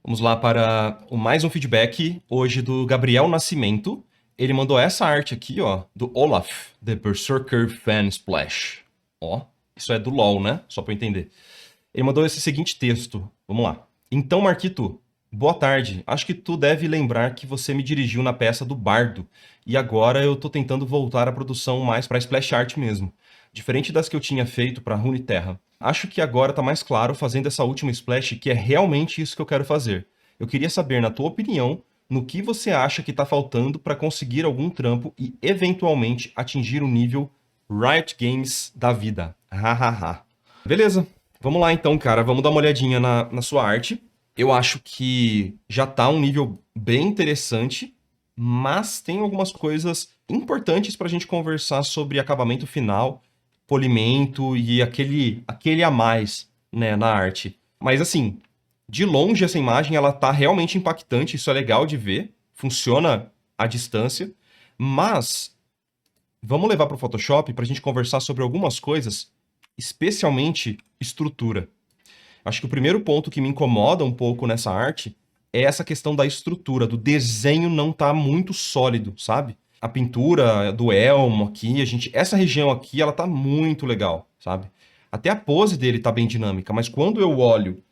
Vamos lá para mais um feedback, hoje do Gabriel Nascimento. Ele mandou essa arte aqui, ó, do Olaf, The Berserker Fan Splash. Ó, isso é do LoL, né? Só pra eu entender. Ele mandou esse seguinte texto. Vamos lá. Então, Marquito, boa tarde. Acho que tu deve lembrar que você me dirigiu na peça do Bardo. E agora eu tô tentando voltar à produção mais pra splash art mesmo. Diferente das que eu tinha feito pra Runeterra. Acho que agora tá mais claro fazendo essa última splash que é realmente isso que eu quero fazer. Eu queria saber, na tua opinião, no que você acha que tá faltando pra conseguir algum trampo e eventualmente atingir o nível Riot Games da vida. Hahaha. Beleza. Vamos lá então, cara. Vamos dar uma olhadinha na sua arte. Eu acho que já tá um nível bem interessante, mas tem algumas coisas importantes pra gente conversar sobre acabamento final, polimento e aquele a mais, né, na arte. Mas assim, de longe essa imagem ela tá realmente impactante, isso é legal de ver, funciona à distância, mas vamos levar para o Photoshop para a gente conversar sobre algumas coisas, especialmente estrutura. Acho que o primeiro ponto que me incomoda um pouco nessa arte é essa questão da estrutura, do desenho não tá muito sólido, sabe? A pintura do elmo aqui, essa região aqui, ela tá muito legal, sabe? Até a pose dele tá bem dinâmica, mas quando eu olho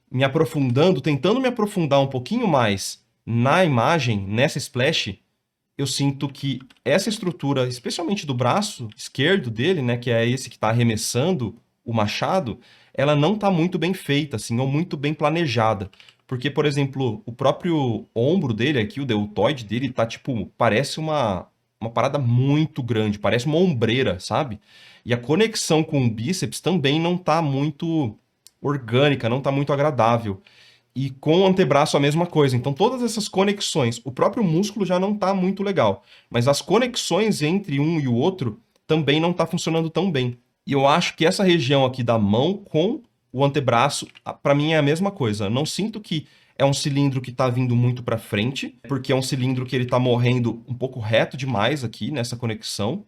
me aprofundando, tentando me aprofundar um pouquinho mais na imagem, nessa splash, eu sinto que essa estrutura, especialmente do braço esquerdo dele, né, que é esse que está arremessando o machado, ela não está muito bem feita, assim, ou muito bem planejada. Porque, por exemplo, o próprio ombro dele aqui, o deltoide dele, tá tipo, parece uma parada muito grande, parece uma ombreira, sabe? E a conexão com o bíceps também não tá muito orgânica, não tá muito agradável. E com o antebraço a mesma coisa. Então todas essas conexões, o próprio músculo já não está muito legal, mas as conexões entre um e o outro também não está funcionando tão bem. E eu acho que essa região aqui da mão com o antebraço, para mim é a mesma coisa. Eu não sinto que é um cilindro que está vindo muito para frente, porque é um cilindro que ele está morrendo um pouco reto demais aqui nessa conexão.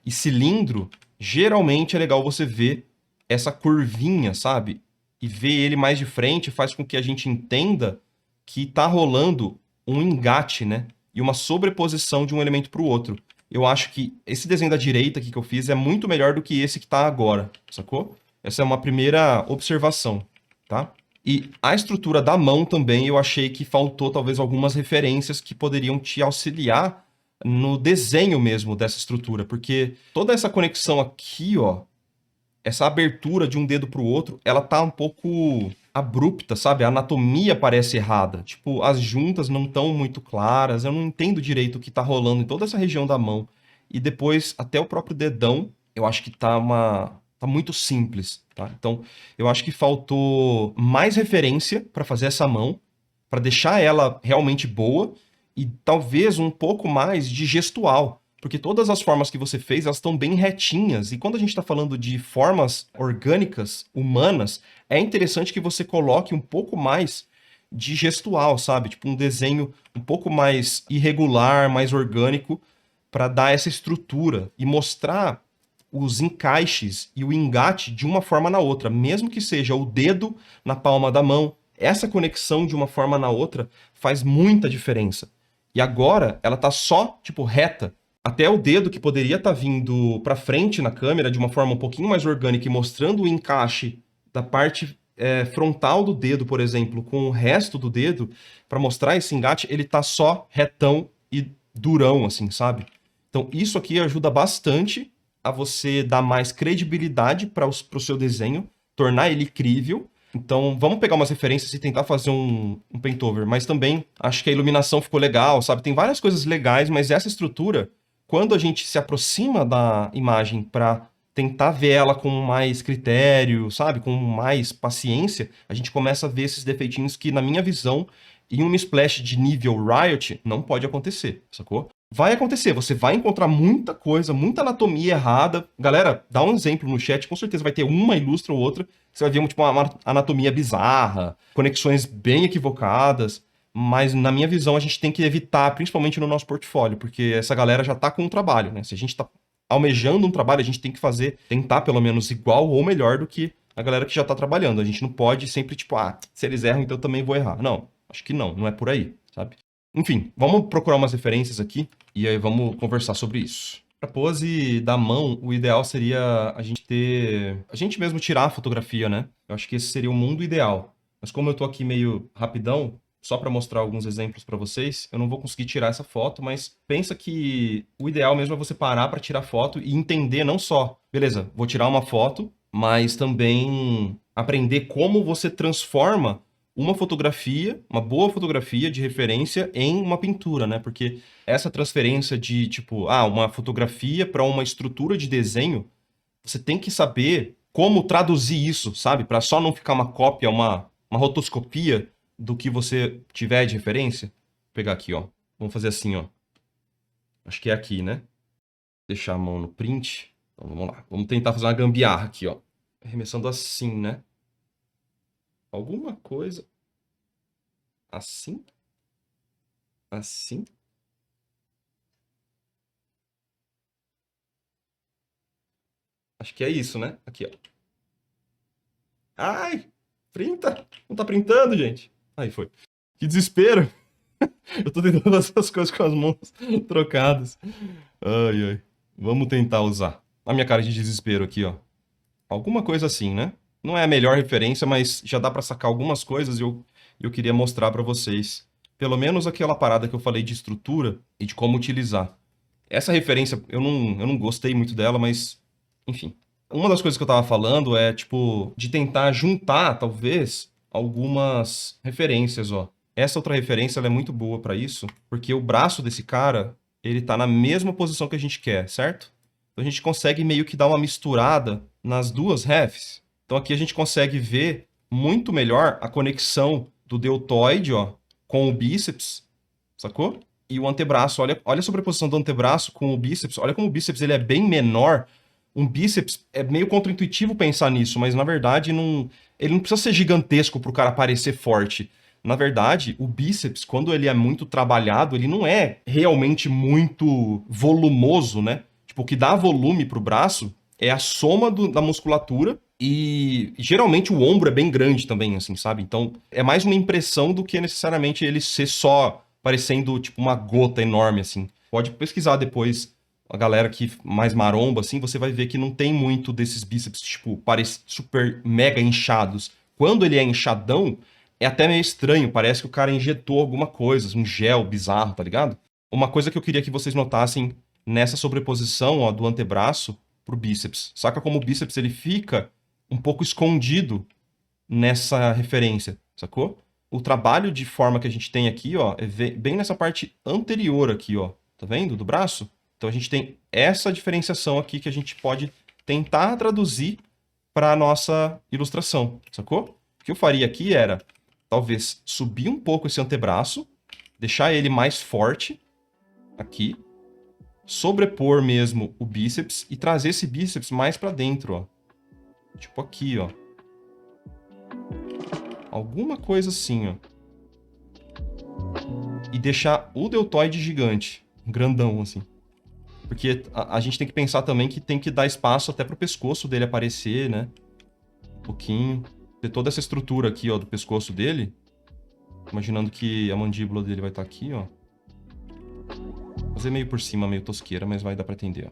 E cilindro, geralmente é legal você ver essa curvinha, sabe? E ver ele mais de frente faz com que a gente entenda que tá rolando um engate, né? E uma sobreposição de um elemento para o outro. Eu acho que esse desenho da direita aqui que eu fiz é muito melhor do que esse que tá agora, sacou? Essa é uma primeira observação, tá? E a estrutura da mão também eu achei que faltou talvez algumas referências que poderiam te auxiliar no desenho mesmo dessa estrutura, porque toda essa conexão aqui, ó, essa abertura de um dedo para o outro, ela tá um pouco abrupta, sabe? A anatomia parece errada. Tipo, as juntas não estão muito claras, eu não entendo direito o que tá rolando em toda essa região da mão. E depois, até o próprio dedão, eu acho que tá muito simples, tá? Então, eu acho que faltou mais referência para fazer essa mão, para deixar ela realmente boa e talvez um pouco mais de gestual. Porque todas as formas que você fez, elas estão bem retinhas. E quando a gente está falando de formas orgânicas, humanas, é interessante que você coloque um pouco mais de gestual, sabe? Tipo um desenho um pouco mais irregular, mais orgânico, para dar essa estrutura e mostrar os encaixes e o engate de uma forma na outra, mesmo que seja o dedo na palma da mão. Essa conexão de uma forma na outra faz muita diferença. E agora ela tá só, tipo, reta. Até o dedo que poderia estar vindo para frente na câmera de uma forma um pouquinho mais orgânica e mostrando o encaixe da parte frontal do dedo, por exemplo, com o resto do dedo, para mostrar esse engate, ele tá só retão e durão, assim, sabe? Então isso aqui ajuda bastante a você dar mais credibilidade para o seu desenho, tornar ele crível. Então, vamos pegar umas referências e tentar fazer um paintover. Mas também acho que a iluminação ficou legal, sabe? Tem várias coisas legais, mas essa estrutura, quando a gente se aproxima da imagem para tentar ver ela com mais critério, sabe? Com mais paciência, a gente começa a ver esses defeitinhos que, na minha visão, em uma splash de nível Riot, não pode acontecer, sacou? Vai acontecer, você vai encontrar muita coisa, muita anatomia errada. Galera, dá um exemplo no chat, com certeza vai ter uma ilustra ou outra, você vai ver tipo, uma anatomia bizarra, conexões bem equivocadas, mas na minha visão a gente tem que evitar, principalmente no nosso portfólio, porque essa galera já tá com um trabalho, né? Se a gente tá almejando um trabalho, a gente tem que fazer, tentar pelo menos igual ou melhor do que a galera que já tá trabalhando. A gente não pode sempre, tipo, se eles erram, então eu também vou errar. Não, acho que não é por aí, sabe? Enfim, vamos procurar umas referências aqui e aí vamos conversar sobre isso. Pra pose da mão, o ideal seria a gente ter... A gente mesmo tirar a fotografia, né? Eu acho que esse seria o mundo ideal. Mas como eu tô aqui meio rapidão, só para mostrar alguns exemplos para vocês, eu não vou conseguir tirar essa foto, mas pensa que o ideal mesmo é você parar para tirar foto e entender não só, beleza, vou tirar uma foto, mas também aprender como você transforma uma fotografia, uma boa fotografia de referência em uma pintura, né? Porque essa transferência de, tipo, uma fotografia para uma estrutura de desenho, você tem que saber como traduzir isso, sabe? Para só não ficar uma cópia, uma rotoscopia do que você tiver de referência. Vou pegar aqui, ó. Vamos fazer assim, ó. Acho que é aqui, né? Deixar a mão no print. Então vamos lá. Vamos tentar fazer uma gambiarra aqui, ó. Arremessando assim, né? Alguma coisa. Assim. Assim. Acho que é isso, né? Aqui, ó. Ai! Printa! Não tá printando, gente. Aí foi. Que desespero! Eu tô tentando fazer as coisas com as mãos trocadas. Ai, ai. Vamos tentar usar. A minha cara de desespero aqui, ó. Alguma coisa assim, né? Não é a melhor referência, mas já dá pra sacar algumas coisas e eu queria mostrar pra vocês. Pelo menos aquela parada que eu falei de estrutura e de como utilizar. Essa referência, eu não gostei muito dela, mas... Enfim. Uma das coisas que eu tava falando é, tipo, de tentar juntar, talvez, algumas referências, ó. Essa outra referência, ela é muito boa pra isso, porque o braço desse cara, ele tá na mesma posição que a gente quer, certo? Então a gente consegue meio que dar uma misturada nas duas refs. Então aqui a gente consegue ver muito melhor a conexão do deltoide, ó, com o bíceps, sacou? E o antebraço, olha a sobreposição do antebraço com o bíceps. Olha como o bíceps ele é bem menor. Um bíceps é meio contraintuitivo pensar nisso, mas na verdade ele não precisa ser gigantesco para o cara parecer forte. Na verdade, o bíceps, quando ele é muito trabalhado, ele não é realmente muito volumoso, né? Tipo, o que dá volume pro braço é a soma da musculatura e geralmente o ombro é bem grande também, assim, sabe? Então é mais uma impressão do que necessariamente ele ser só parecendo tipo uma gota enorme, assim. Pode pesquisar depois a galera que mais maromba, assim, você vai ver que não tem muito desses bíceps, tipo, super mega inchados. Quando ele é inchadão, é até meio estranho, parece que o cara injetou alguma coisa, um gel bizarro, tá ligado? Uma coisa que eu queria que vocês notassem nessa sobreposição, ó, do antebraço pro bíceps. Saca como o bíceps ele fica um pouco escondido nessa referência, sacou? O trabalho de forma que a gente tem aqui, ó, é bem nessa parte anterior aqui, ó. Tá vendo? Do braço. Então a gente tem essa diferenciação aqui que a gente pode tentar traduzir para a nossa ilustração, sacou? O que eu faria aqui era, talvez, subir um pouco esse antebraço, deixar ele mais forte, aqui, sobrepor mesmo o bíceps e trazer esse bíceps mais para dentro, ó. Tipo aqui, ó. Alguma coisa assim, ó. E deixar o deltoide gigante, grandão, assim. Porque a gente tem que pensar também que tem que dar espaço até pro pescoço dele aparecer, né? Um pouquinho. Ter toda essa estrutura aqui, ó, do pescoço dele. Imaginando que a mandíbula dele vai estar aqui, ó. Fazer meio por cima, meio tosqueira, mas vai dar pra entender, ó.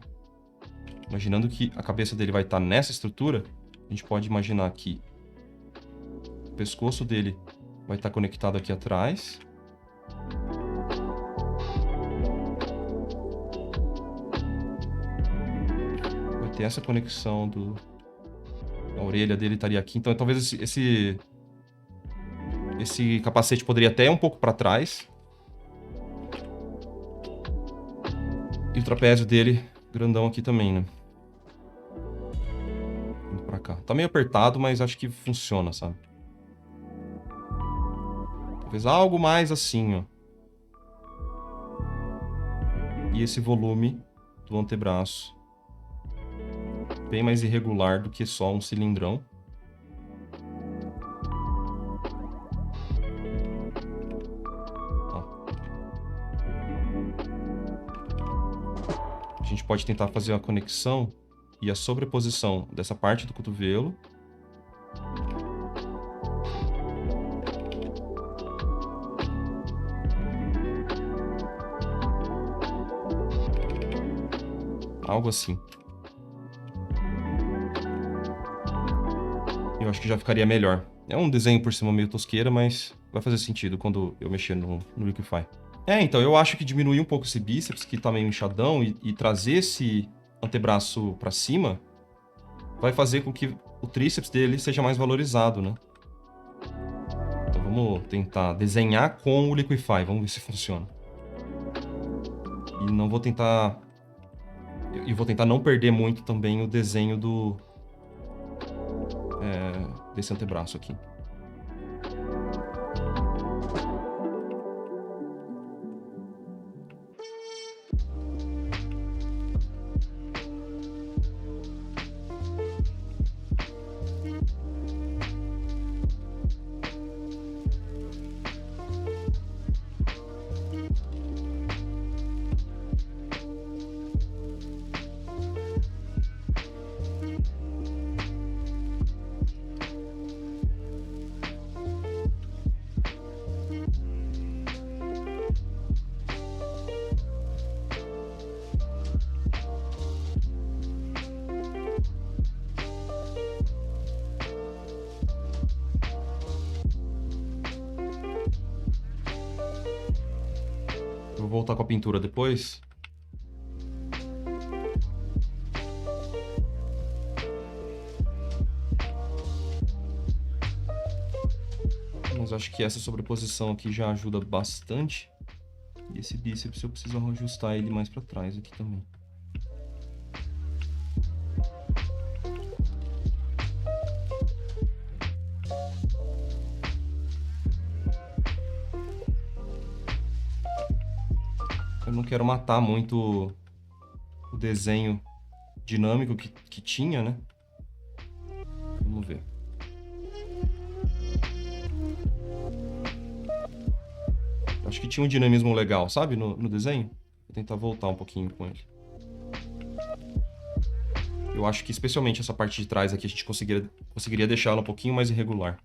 Imaginando que a cabeça dele vai estar nessa estrutura, a gente pode imaginar que o pescoço dele vai estar conectado aqui atrás. Vai ter essa conexão a orelha dele estaria aqui. Então talvez esse capacete poderia até ir um pouco para trás. E o trapézio dele grandão aqui também, né? Indo pra cá. Tá meio apertado, mas acho que funciona, sabe? Talvez algo mais assim, ó. E esse volume do antebraço bem mais irregular do que só um cilindrão. Ó. A gente pode tentar fazer uma conexão e a sobreposição dessa parte do cotovelo Algo assim. Eu acho que já ficaria melhor. É um desenho por cima meio tosqueira, mas vai fazer sentido quando eu mexer no Liquify. Então, eu acho que diminuir um pouco esse bíceps, que tá meio inchadão, e trazer esse antebraço pra cima, vai fazer com que o tríceps dele seja mais valorizado, né? Então vamos tentar desenhar com o Liquify, vamos ver se funciona. E não vou tentar... E vou tentar não perder muito também o desenho desse antebraço aqui. Vou voltar com a pintura depois. Mas acho que essa sobreposição aqui já ajuda bastante. E esse bíceps eu preciso ajustar ele mais pra trás aqui também. Eu não quero matar muito o desenho dinâmico que tinha, né? Vamos ver. Acho que tinha um dinamismo legal, sabe? No desenho. Vou tentar voltar um pouquinho com ele. Eu acho que especialmente essa parte de trás aqui a gente conseguiria deixar ela um pouquinho mais irregular.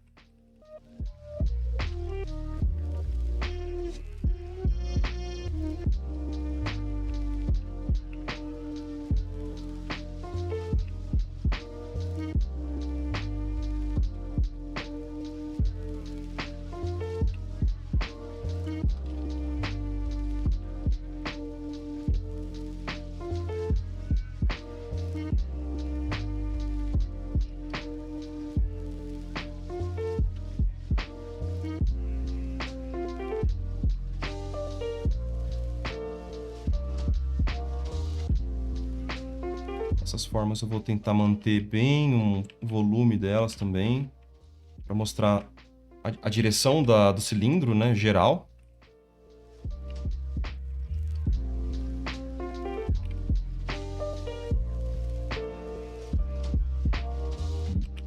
Essas formas eu vou tentar manter bem o volume delas também, para mostrar a direção do cilindro, né, geral.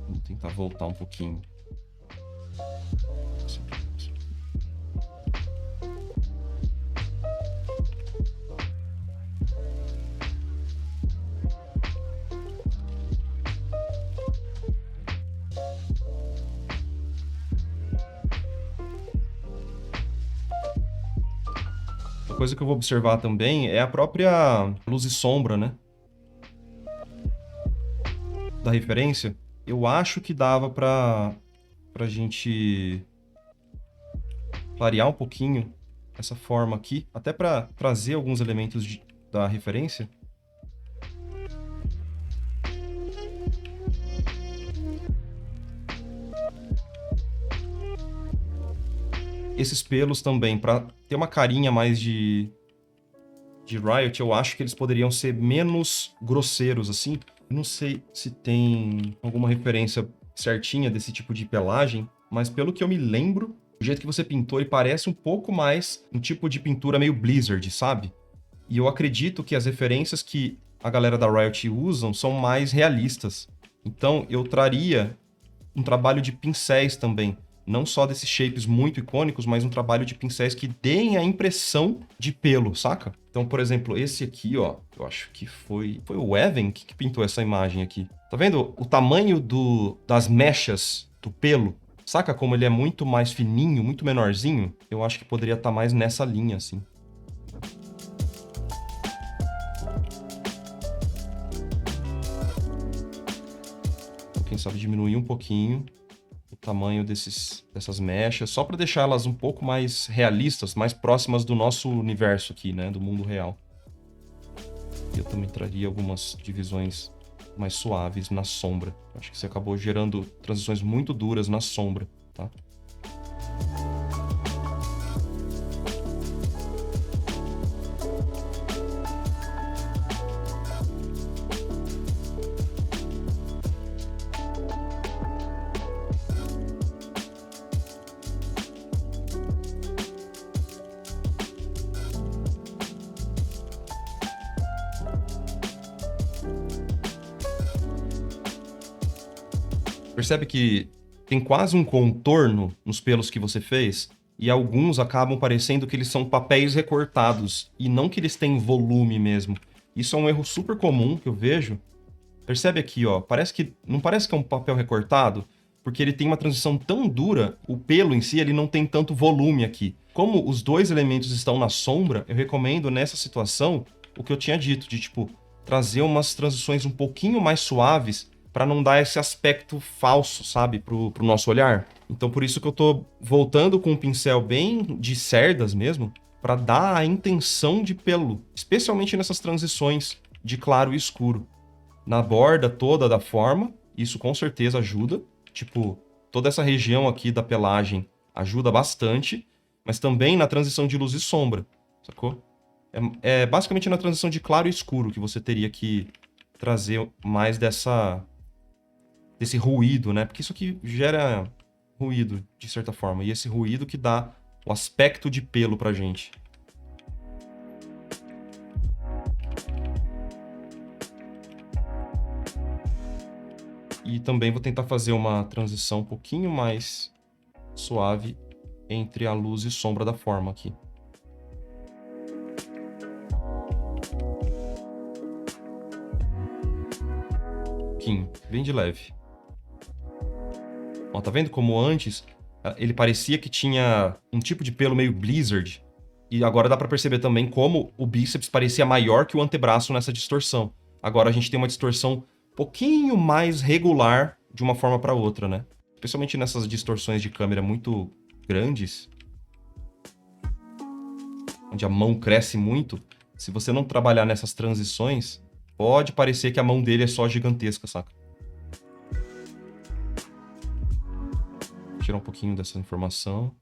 Vou tentar voltar um pouquinho. Uma coisa que eu vou observar também é a própria luz e sombra, né? Da referência. Eu acho que dava pra gente clarear um pouquinho essa forma aqui, até pra trazer alguns elementos da referência. Esses pelos também, pra ter uma carinha mais de Riot, eu acho que eles poderiam ser menos grosseiros, assim. Eu não sei se tem alguma referência certinha desse tipo de pelagem, mas pelo que eu me lembro, o jeito que você pintou, ele parece um pouco mais um tipo de pintura meio Blizzard, sabe? E eu acredito que as referências que a galera da Riot usam são mais realistas. Então, eu traria um trabalho de pincéis também. Não só desses shapes muito icônicos, mas um trabalho de pincéis que deem a impressão de pelo, saca? Então, por exemplo, esse aqui, ó, eu acho que foi o Evan que pintou essa imagem aqui. Tá vendo o tamanho das mechas do pelo? Saca como ele é muito mais fininho, muito menorzinho? Eu acho que poderia estar mais nessa linha, assim. quem sabe, diminuir um pouquinho o tamanho dessas mechas, só para deixar elas um pouco mais realistas, mais próximas do nosso universo aqui, né? Do mundo real. E eu também traria algumas divisões mais suaves na sombra. Acho que você acabou gerando transições muito duras na sombra, tá? Percebe que tem quase um contorno nos pelos que você fez? E alguns acabam parecendo que eles são papéis recortados, e não que eles têm volume mesmo. Isso é um erro super comum que eu vejo. Percebe aqui, ó, não parece que é um papel recortado? Porque ele tem uma transição tão dura, o pelo em si ele não tem tanto volume aqui. Como os dois elementos estão na sombra, eu recomendo nessa situação o que eu tinha dito, de tipo, trazer umas transições um pouquinho mais suaves para não dar esse aspecto falso, sabe, pro nosso olhar. Então por isso que eu tô voltando com um pincel bem de cerdas mesmo, para dar a intenção de pelo, especialmente nessas transições de claro e escuro. Na borda toda da forma, isso com certeza ajuda. Tipo, toda essa região aqui da pelagem ajuda bastante, mas também na transição de luz e sombra, sacou? É basicamente na transição de claro e escuro que você teria que trazer mais desse ruído, né? Porque isso aqui gera ruído, de certa forma. E esse ruído que dá o aspecto de pelo pra gente. E também vou tentar fazer uma transição um pouquinho mais suave entre a luz e sombra da forma aqui. Um pouquinho, bem de leve. Ó, tá vendo como antes ele parecia que tinha um tipo de pelo meio blizzard? E agora dá pra perceber também como o bíceps parecia maior que o antebraço nessa distorção. Agora a gente tem uma distorção um pouquinho mais regular de uma forma para outra, né? Especialmente nessas distorções de câmera muito grandes, onde a mão cresce muito. Se você não trabalhar nessas transições, pode parecer que a mão dele é só gigantesca, saca? Vou tirar um pouquinho dessa informação.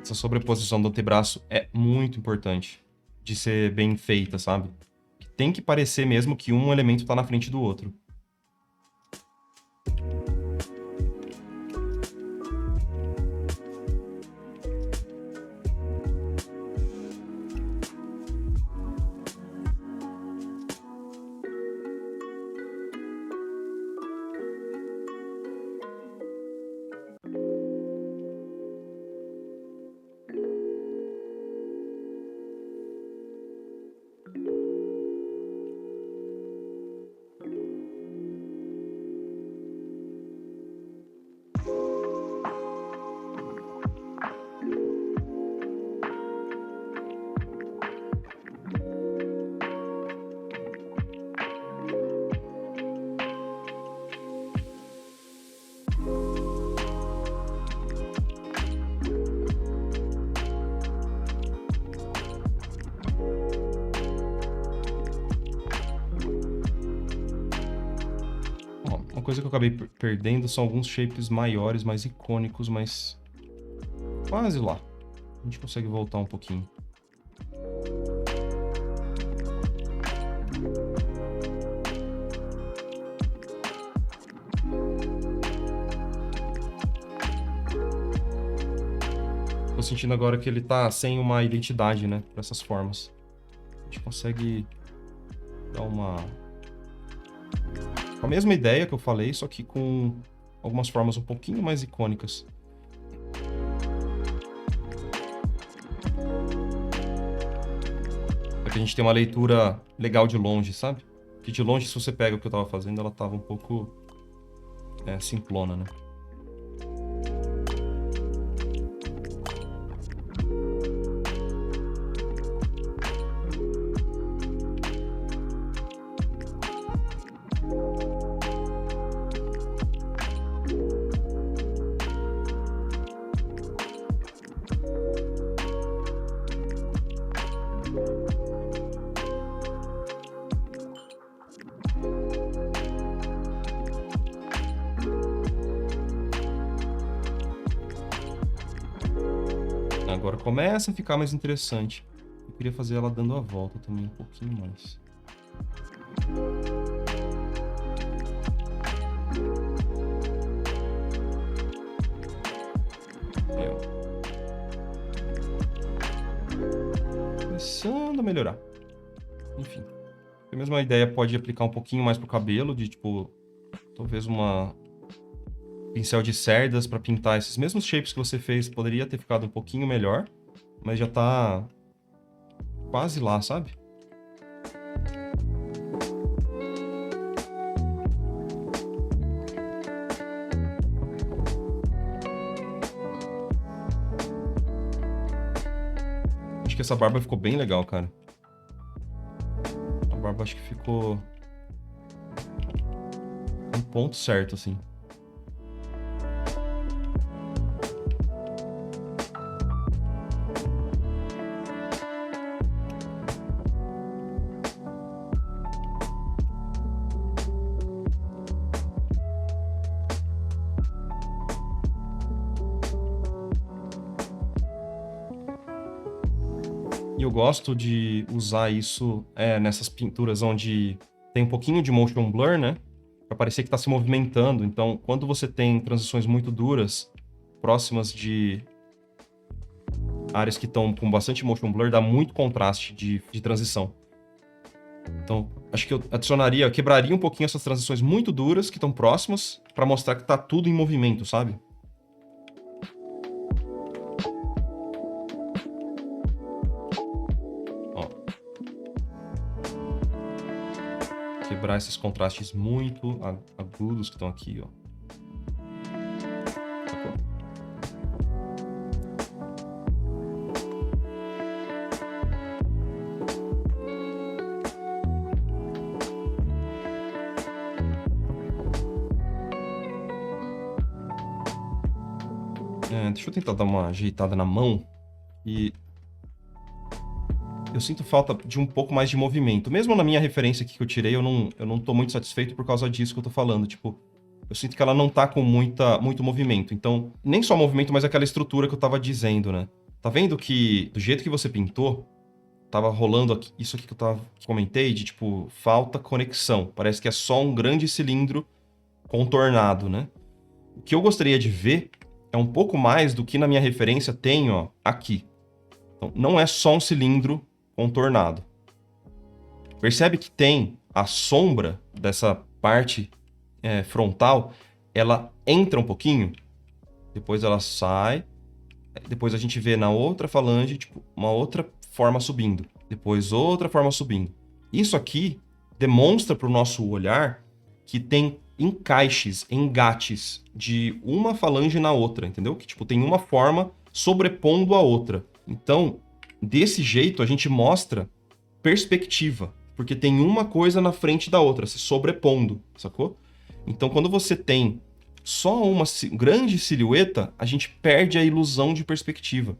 Essa sobreposição do antebraço é muito importante de ser bem feita, sabe? Tem que parecer mesmo que um elemento tá na frente do outro. Uma coisa que eu acabei perdendo são alguns shapes maiores, mais icônicos, mas quase lá. A gente consegue voltar um pouquinho. Tô sentindo agora que ele tá sem uma identidade, né? Pra essas formas. gente consegue dar uma... a mesma ideia que eu falei, só que com algumas formas um pouquinho mais icônicas. Para que a gente tenha uma leitura legal de longe, sabe? Que de longe, se você pega o que eu tava fazendo, ela tava um pouco simplona, né? Agora começa a ficar mais interessante. Eu queria fazer ela dando a volta também um pouquinho mais. Começando a melhorar. Enfim. A mesma ideia pode aplicar um pouquinho mais pro cabelo, de tipo, talvez uma pincel de cerdas para pintar esses mesmos shapes que você fez. Poderia ter ficado um pouquinho melhor, mas já tá quase lá, sabe? Acho que essa barba ficou bem legal, cara. A barba acho que ficou no ponto certo, assim. E eu gosto de usar isso nessas pinturas onde tem um pouquinho de motion blur, né? Pra parecer que tá se movimentando. Então, quando você tem transições muito duras, próximas de áreas que estão com bastante motion blur, dá muito contraste de transição. Então, acho que eu adicionaria, quebraria um pouquinho essas transições muito duras que estão próximas pra mostrar que tá tudo em movimento, sabe? Quebrar esses contrastes muito agudos que estão aqui, ó. Sacou? Deixa eu tentar dar uma ajeitada na mão. E eu sinto falta de um pouco mais de movimento. Mesmo na minha referência aqui que eu tirei, eu não tô muito satisfeito por causa disso que eu tô falando. Tipo, eu sinto que ela não tá com muito movimento. Então, nem só movimento, mas aquela estrutura que eu tava dizendo, né? Tá vendo que, do jeito que você pintou, tava rolando aqui, isso aqui que eu comentei, de tipo, falta conexão. Parece que é só um grande cilindro contornado, né? O que eu gostaria de ver é um pouco mais do que na minha referência tem, ó, aqui. Então, não é só um cilindro contornado. Percebe que tem a sombra dessa parte frontal, ela entra um pouquinho, depois ela sai, depois a gente vê na outra falange, tipo, uma outra forma subindo, depois outra forma subindo. Isso aqui demonstra para o nosso olhar que tem encaixes, engates de uma falange na outra, entendeu? Que tipo tem uma forma sobrepondo a outra. Então, desse jeito a gente mostra perspectiva, porque tem uma coisa na frente da outra, se sobrepondo, sacou? Então, quando você tem só uma grande silhueta, a gente perde a ilusão de perspectiva.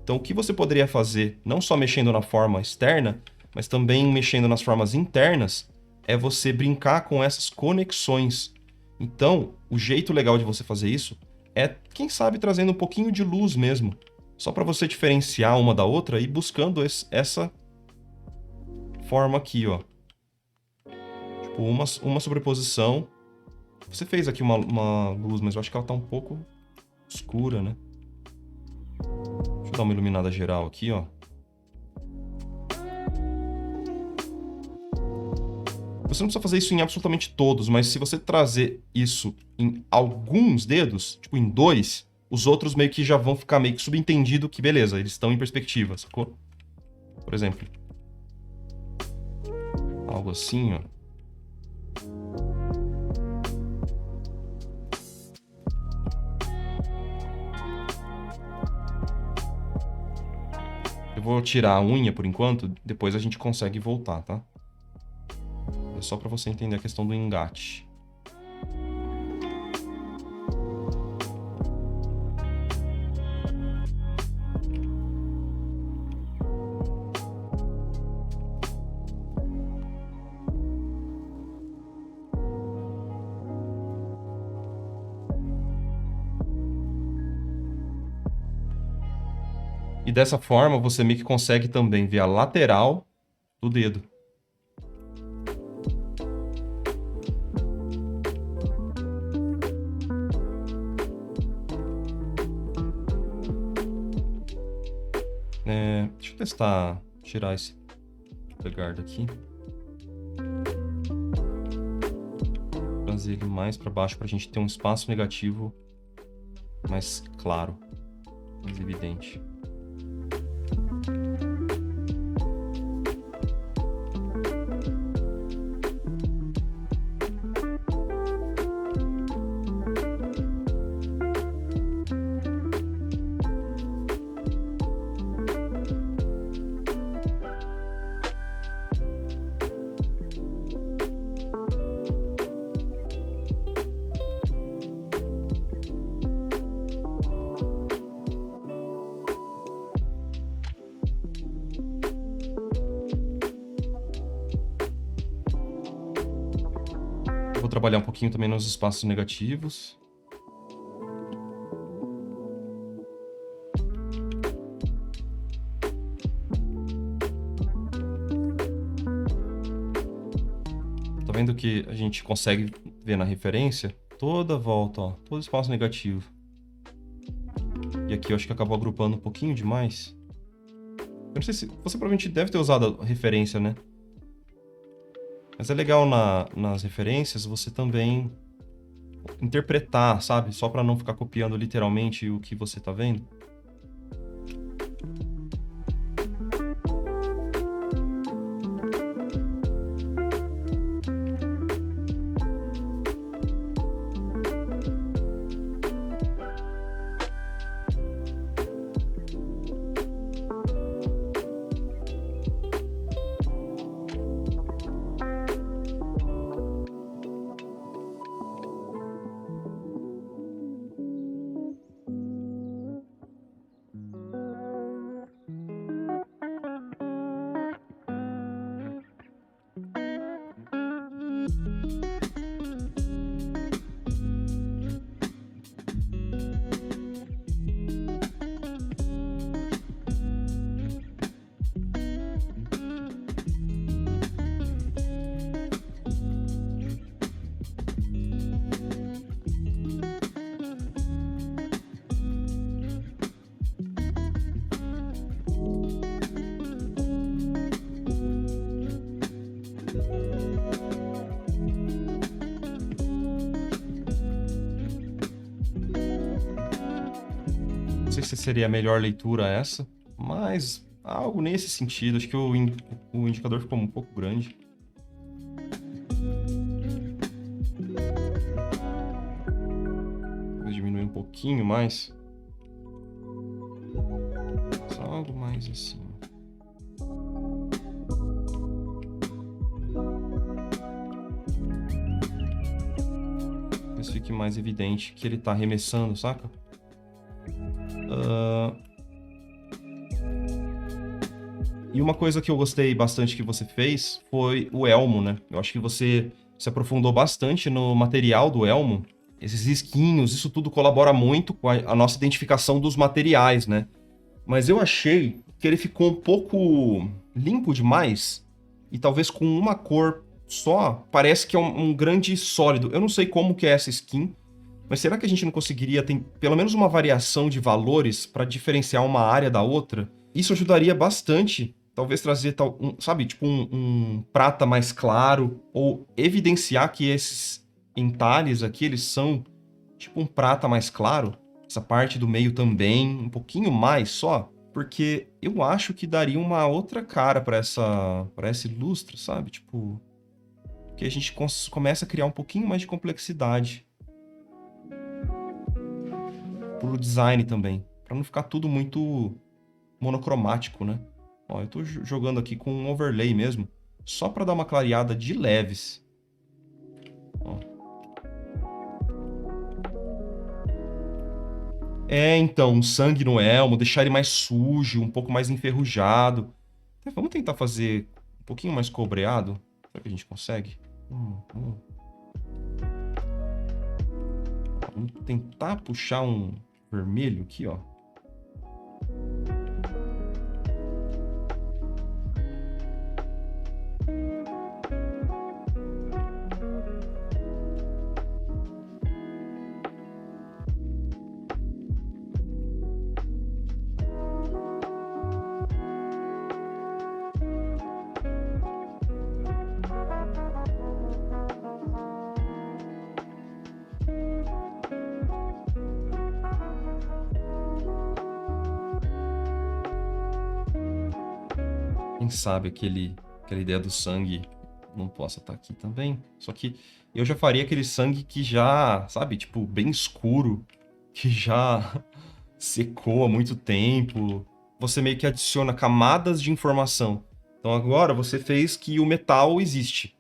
Então, o que você poderia fazer, não só mexendo na forma externa, mas também mexendo nas formas internas, é você brincar com essas conexões. Então, o jeito legal de você fazer isso é, quem sabe, trazendo um pouquinho de luz mesmo, só para você diferenciar uma da outra e buscando essa forma aqui, ó. Tipo, uma sobreposição. Você fez aqui uma luz, mas eu acho que ela tá um pouco escura, né? Deixa eu dar uma iluminada geral aqui, ó. Você não precisa fazer isso em absolutamente todos, mas se você trazer isso em alguns dedos, tipo em 2, os outros meio que já vão ficar meio que subentendido que, beleza, eles estão em perspectiva, sacou? Por exemplo. Algo assim, ó. Eu vou tirar a unha por enquanto, depois a gente consegue voltar, tá? É só pra você entender a questão do engate. E dessa forma, você meio que consegue também ver a lateral do dedo. Deixa eu testar, tirar esse polegar daqui. Trazer ele mais para baixo para a gente ter um espaço negativo mais claro, mais evidente. Vou trabalhar um pouquinho também nos espaços negativos. Tá vendo que a gente consegue ver na referência toda a volta, ó, todo espaço negativo. E aqui eu acho que acabou agrupando um pouquinho demais. Eu não sei se... Você provavelmente deve ter usado a referência, né? Mas é legal nas referências você também interpretar, sabe? Só para não ficar copiando literalmente o que você tá vendo. Não sei se seria a melhor leitura essa, mas algo nesse sentido. Acho que o indicador ficou um pouco grande. Vou diminuir um pouquinho mais. Só algo mais assim. Talvez fique mais evidente que ele tá arremessando, saca? E uma coisa que eu gostei bastante que você fez foi o elmo, né? Eu acho que você se aprofundou bastante no material do elmo. Esses risquinhos, isso tudo colabora muito com a nossa identificação dos materiais, né? Mas eu achei que ele ficou um pouco limpo demais e talvez com uma cor só, parece que é um grande sólido. Eu não sei como que é essa skin, mas será que a gente não conseguiria ter pelo menos uma variação de valores para diferenciar uma área da outra? Isso ajudaria bastante, Talvez trazer, sabe, tipo um prata mais claro, ou evidenciar que esses entalhes aqui, eles são tipo um prata mais claro. Essa parte do meio também, um pouquinho mais só, porque eu acho que daria uma outra cara para esse lustre, sabe? Tipo, que a gente começa a criar um pouquinho mais de complexidade pro design também, para não ficar tudo muito monocromático, né? Ó, eu tô jogando aqui com um overlay mesmo, só para dar uma clareada de leves. Ó. Então, um sangue no elmo, deixar ele mais sujo, um pouco mais enferrujado. Vamos tentar fazer um pouquinho mais cobreado? Será que a gente consegue? Vamos tentar puxar um vermelho aqui, ó. Quem sabe aquela ideia do sangue não possa estar aqui também. Só que eu já faria aquele sangue que já, sabe, tipo, bem escuro, que já secou há muito tempo. Você meio que adiciona camadas de informação. Então agora você fez que o metal existe.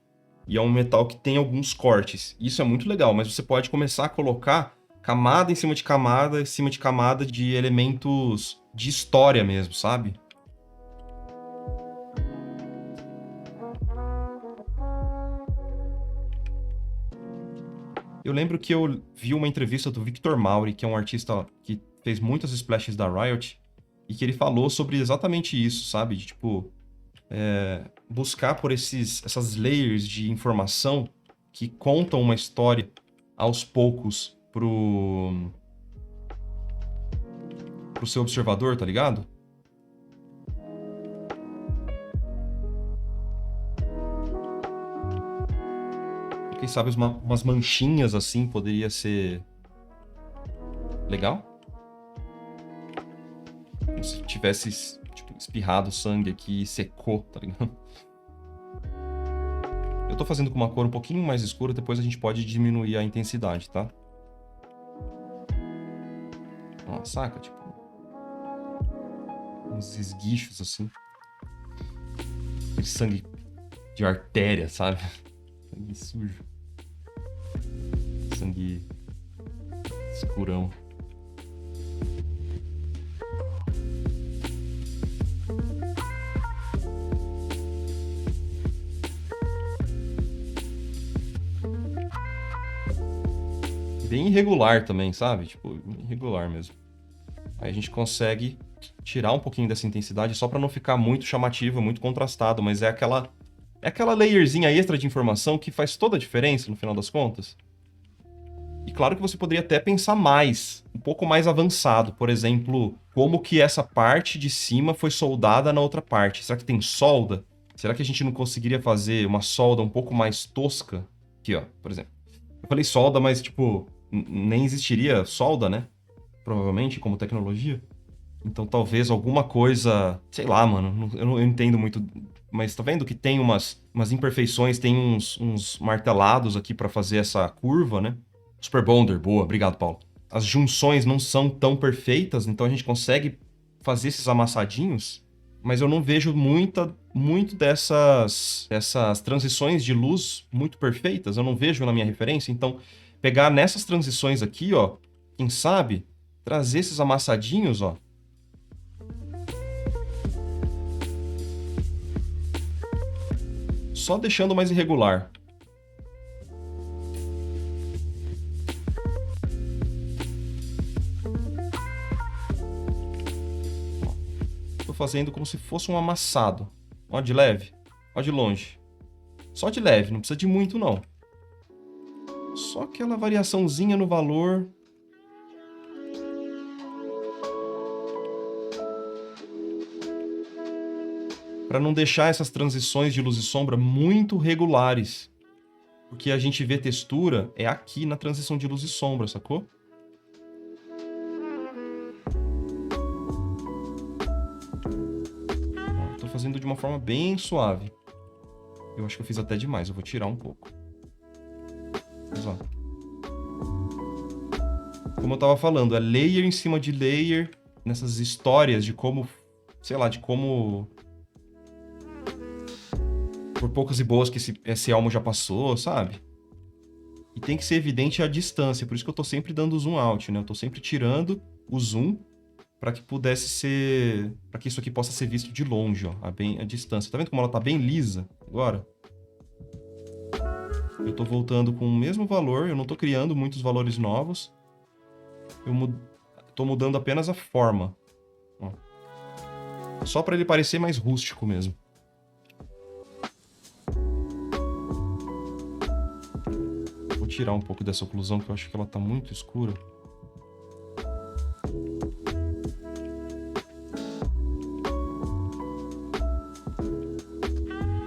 E é um metal que tem alguns cortes. Isso é muito legal, mas você pode começar a colocar camada em cima de camada de elementos de história mesmo, sabe? Eu lembro que eu vi uma entrevista do Victor Mauri, que é um artista que fez muitas splashes da Riot, e que ele falou sobre exatamente isso, sabe? De, tipo, buscar por essas layers de informação que contam uma história aos poucos pro seu observador, tá ligado? Quem sabe umas manchinhas assim poderia ser legal? Se tivesse, tipo, espirrado sangue aqui e secou, tá ligado? Eu tô fazendo com uma cor um pouquinho mais escura, depois a gente pode diminuir a intensidade, tá? Ó, saca? Tipo, uns esguichos assim. Aquele sangue de artéria, sabe? Sangue sujo. Sangue escurão. Bem irregular também, sabe? Tipo, irregular mesmo. Aí a gente consegue tirar um pouquinho dessa intensidade só pra não ficar muito chamativo, muito contrastado, mas é aquela layerzinha extra de informação que faz toda a diferença no final das contas. E claro que você poderia até pensar mais, um pouco mais avançado. Por exemplo, como que essa parte de cima foi soldada na outra parte? Será que tem solda? Será que a gente não conseguiria fazer uma solda um pouco mais tosca? Aqui, ó, por exemplo. Eu falei solda, mas, tipo, nem existiria solda, né? Provavelmente, como tecnologia. Então talvez alguma coisa, sei lá, mano, eu entendo muito, mas tá vendo que tem umas imperfeições, tem uns martelados aqui pra fazer essa curva, né? Super Bonder, boa, obrigado, Paulo. As junções não são tão perfeitas, então a gente consegue fazer esses amassadinhos, mas eu não vejo muito dessas transições de luz muito perfeitas, eu não vejo na minha referência, então pegar nessas transições aqui, ó, quem sabe, trazer esses amassadinhos, ó, só deixando mais irregular. Tô fazendo como se fosse um amassado. Ó, de leve. Ó, de longe. Só de leve, não precisa de muito, não. Só aquela variaçãozinha no valor. para não deixar essas transições de luz e sombra muito regulares. Porque a gente vê textura é aqui na transição de luz e sombra, sacou? Ó, tô fazendo de uma forma bem suave. Eu acho que eu fiz até demais, eu vou tirar um pouco. Mas, ó. Como eu tava falando, é layer em cima de layer nessas histórias de como, sei lá, de como por poucas e boas que esse elmo já passou, sabe? E tem que ser evidente a distância, por isso que eu tô sempre dando zoom out, né? Eu tô sempre tirando o zoom para que pudesse ser, para que isso aqui possa ser visto de longe, ó, a distância. Tá vendo como ela tá bem lisa agora? Eu tô voltando com o mesmo valor, eu não tô criando muitos valores novos. Eu tô mudando apenas a forma. Ó. Só para ele parecer mais rústico mesmo. Vou tirar um pouco dessa oclusão, que eu acho que ela tá muito escura.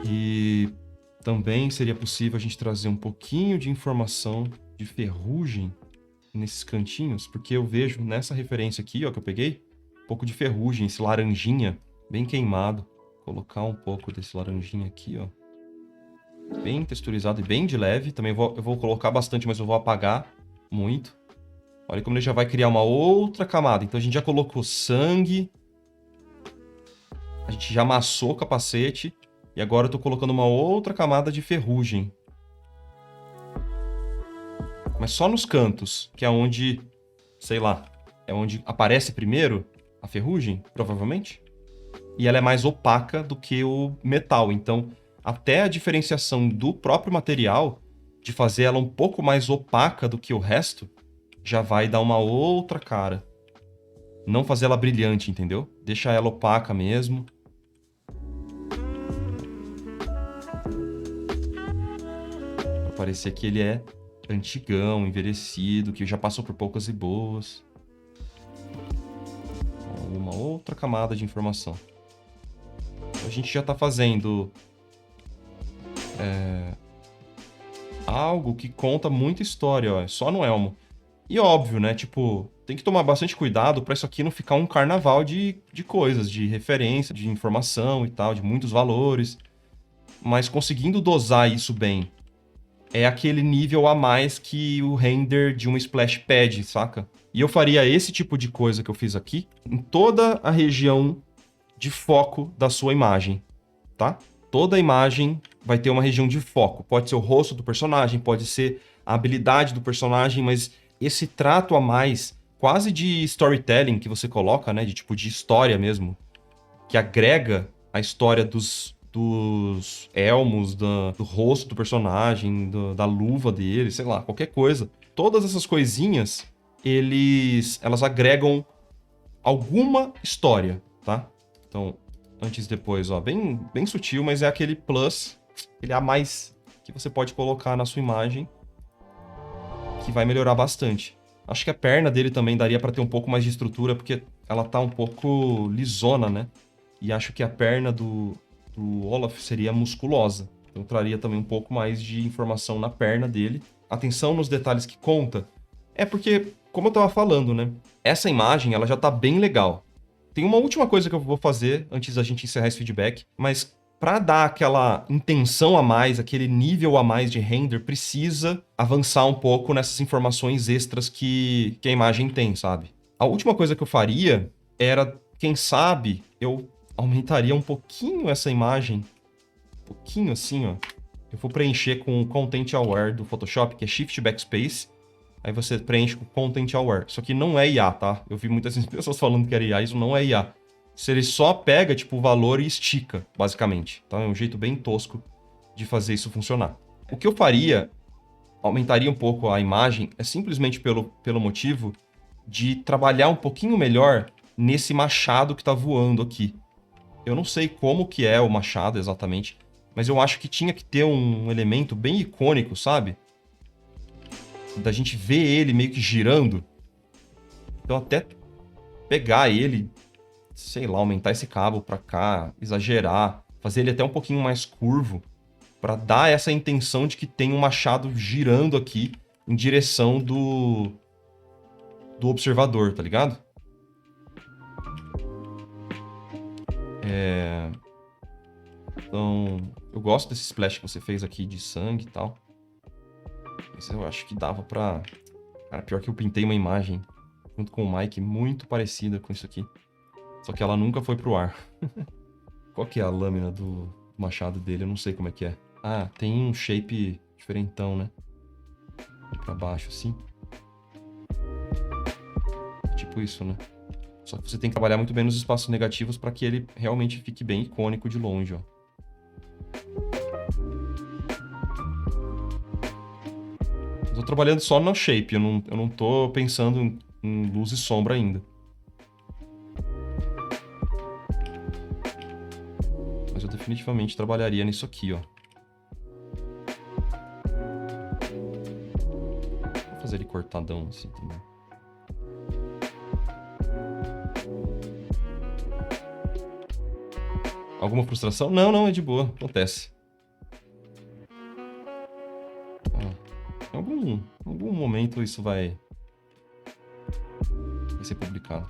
E também seria possível a gente trazer um pouquinho de informação de ferrugem nesses cantinhos, porque eu vejo nessa referência aqui, ó, que eu peguei, um pouco de ferrugem, esse laranjinha bem queimado. Vou colocar um pouco desse laranjinha aqui, ó. Bem texturizado e bem de leve. Também eu vou colocar bastante, mas eu vou apagar muito. Olha como ele já vai criar uma outra camada. Então a gente já colocou sangue. A gente já amassou o capacete. E agora eu tô colocando uma outra camada de ferrugem. Mas só nos cantos, que é onde, sei lá, é onde aparece primeiro a ferrugem, provavelmente. E ela é mais opaca do que o metal. Então, até a diferenciação do próprio material, de fazer ela um pouco mais opaca do que o resto, já vai dar uma outra cara. Não fazer ela brilhante, entendeu? Deixar ela opaca mesmo. Pra parecer que ele é antigão, envelhecido, que já passou por poucas e boas. Uma outra camada de informação. A gente já está fazendo algo que conta muita história, ó, só no elmo. E óbvio, né? Tipo, tem que tomar bastante cuidado para isso aqui não ficar um carnaval de coisas, de referência, de informação e tal, de muitos valores. Mas conseguindo dosar isso bem, é aquele nível a mais que o render de uma splash pad, saca? E eu faria esse tipo de coisa que eu fiz aqui em toda a região de foco da sua imagem, tá? Toda imagem vai ter uma região de foco. Pode ser o rosto do personagem, pode ser a habilidade do personagem, mas esse trato a mais, quase de storytelling que você coloca, né? De tipo de história mesmo, que agrega a história dos elmos, do rosto do personagem, da luva dele, sei lá, qualquer coisa. Todas essas coisinhas, elas agregam alguma história, tá? Então, antes e depois, ó, bem sutil, mas é aquele plus, ele a mais que você pode colocar na sua imagem, que vai melhorar bastante. Acho que a perna dele também daria para ter um pouco mais de estrutura, porque ela tá um pouco lisona, né? E acho que a perna do Olaf seria musculosa. Então traria também um pouco mais de informação na perna dele. Atenção nos detalhes que conta. É porque, como eu tava falando, né? Essa imagem, ela já tá bem legal. Tem uma última coisa que eu vou fazer antes da gente encerrar esse feedback, mas para dar aquela intenção a mais, aquele nível a mais de render, precisa avançar um pouco nessas informações extras que a imagem tem, sabe? A última coisa que eu faria era, quem sabe, eu aumentaria um pouquinho essa imagem, um pouquinho assim, ó. Eu vou preencher com o Content Aware do Photoshop, que é Shift Backspace. Aí você preenche com Content Aware. Isso aqui não é IA, tá? Eu vi muitas pessoas falando que era IA, isso não é IA. Se ele só pega, tipo, o valor e estica, basicamente. Então é um jeito bem tosco de fazer isso funcionar. O que eu faria, aumentaria um pouco a imagem, é simplesmente pelo motivo de trabalhar um pouquinho melhor nesse machado que tá voando aqui. Eu não sei como que é o machado exatamente, mas eu acho que tinha que ter um elemento bem icônico, sabe? Da gente ver ele meio que girando. Então até pegar ele, sei lá, aumentar esse cabo pra cá, exagerar, fazer ele até um pouquinho mais curvo, para dar essa intenção de que tem um machado girando aqui em direção do observador, tá ligado? Então, eu gosto desse splash que você fez aqui de sangue e tal. Mas eu acho que dava pra... Cara, pior que eu pintei uma imagem junto com o Mike muito parecida com isso aqui. Só que ela nunca foi pro ar. Qual que é a lâmina do machado dele? Eu não sei como é que é. Ah, tem um shape diferentão, né? Pra baixo, assim. Tipo isso, né? Só que você tem que trabalhar muito bem nos espaços negativos para que ele realmente fique bem icônico de longe, ó. Eu tô trabalhando só no shape, eu não tô pensando em luz e sombra ainda. Mas eu definitivamente trabalharia nisso aqui, ó. Vou fazer ele cortadão assim também. Alguma frustração? Não, não, é de boa. Acontece. Em algum momento isso vai ser publicado.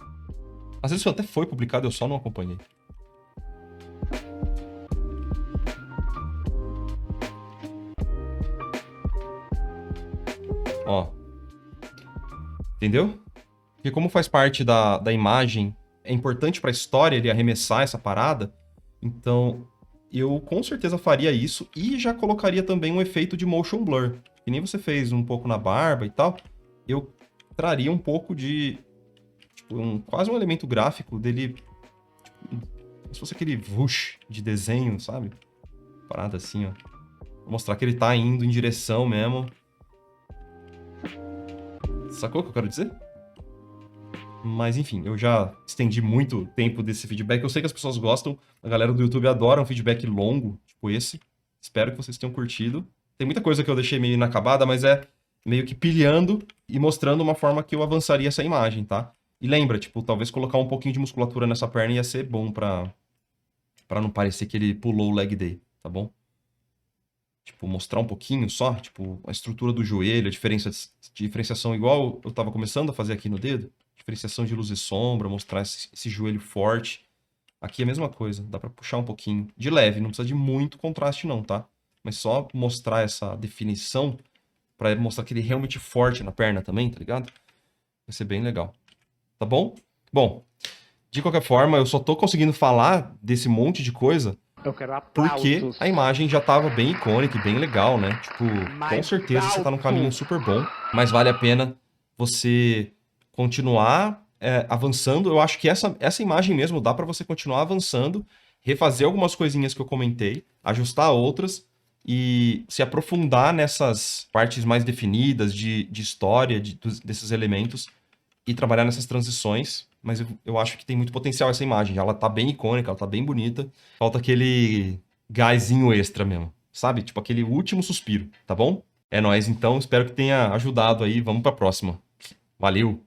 Às vezes isso até foi publicado, eu só não acompanhei. Ó. Entendeu? Porque como faz parte da imagem, é importante pra história ele arremessar essa parada. Então, eu com certeza faria isso e já colocaria também um efeito de motion blur. Que nem você fez um pouco na barba e tal. Eu traria um pouco de... Tipo, quase um elemento gráfico dele... Tipo, se fosse aquele whoosh de desenho, sabe? Parada assim, ó. Vou mostrar que ele tá indo em direção mesmo. Sacou o que eu quero dizer? Mas enfim, eu já estendi muito tempo desse feedback. Eu sei que as pessoas gostam. A galera do YouTube adora um feedback longo, tipo esse. Espero que vocês tenham curtido. Tem muita coisa que eu deixei meio inacabada, mas é meio que pilhando e mostrando uma forma que eu avançaria essa imagem, tá? E lembra, tipo, talvez colocar um pouquinho de musculatura nessa perna ia ser bom pra não parecer que ele pulou o leg day, tá bom? Tipo, mostrar um pouquinho só, tipo, a estrutura do joelho, a diferenciação igual eu tava começando a fazer aqui no dedo. Diferenciação de luz e sombra, mostrar esse joelho forte. Aqui é a mesma coisa, dá pra puxar um pouquinho. De leve, não precisa de muito contraste não, tá? Mas só mostrar essa definição pra mostrar que ele é realmente forte na perna também, tá ligado? Vai ser bem legal. Tá bom? Bom, de qualquer forma, eu só tô conseguindo falar desse monte de coisa Eu quero porque aplausos. a imagem já tava bem icônica e bem legal, né? Tipo, com certeza você tá num caminho super bom, mas vale a pena você continuar avançando. Eu acho que essa imagem mesmo dá pra você continuar avançando, refazer algumas coisinhas que eu comentei, ajustar outras e se aprofundar nessas partes mais definidas de história, desses elementos e trabalhar nessas transições. Mas eu acho que tem muito potencial essa imagem. Ela tá bem icônica, ela tá bem bonita. Falta aquele gásinho extra mesmo, sabe? Tipo aquele último suspiro, tá bom? É nóis, então. Espero que tenha ajudado aí. Vamos pra próxima. Valeu!